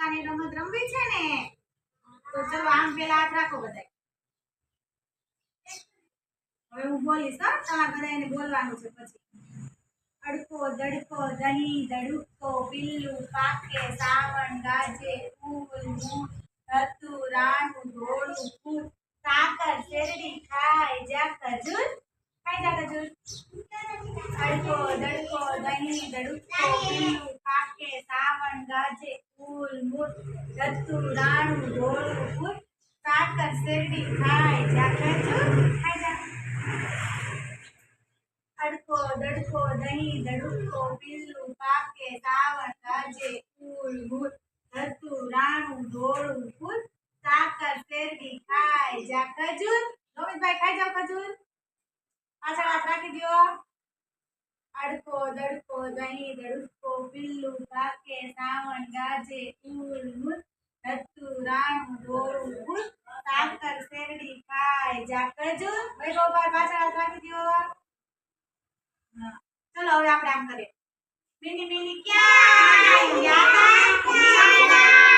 અડકાની રમત રમવી છે ને તો ચલો આમ પેલા હાથ રાખો બધાય હવે હું બોલીશ તમારે બધાને બોલવાનું છે પછી અડકો દડકો દહીં દડુકો બિલ્લું પાકે સાવણ ગાજે ફૂલ મૂળ ધતું રાણું ધોળું ફૂલ સાકર શેરડી ખાય જા ખજૂર ખાઈ જા ખજૂર અડકો દડકો દહીં દડુકો બિલ્લું પાકે સાવણ ગાજે ફૂલ મૂળ ધતું રાણું ધોળું ફૂલ સાકર શેરડી ખાય જા ખજૂર ખાઈ જા અડકો દડકો દહીં દડુકો બિલ્લું પાકે સાવણ ગાજે ફૂલ મૂળ ધતું રાણું ધોળું ફૂલ સાકર શેરડી ખાય જા ખજૂર રોહિતભાઈ ખાઈ જાવ ખજૂર પાછળ હાથ રાખી દો અડકો દડકો દહીં દડુકો બિલ્લું પાકે સાવણ ગાજે ફૂલ મૂળ ધતું રાણું ધોળું ફૂલ સાકર શેરડી ખાય જા ખજૂર વૈભવભાઈ પાછળ હાથ રાખી દો चलो હવે આપણે આમ કરીએ મિની મિની ક્યાં ગયા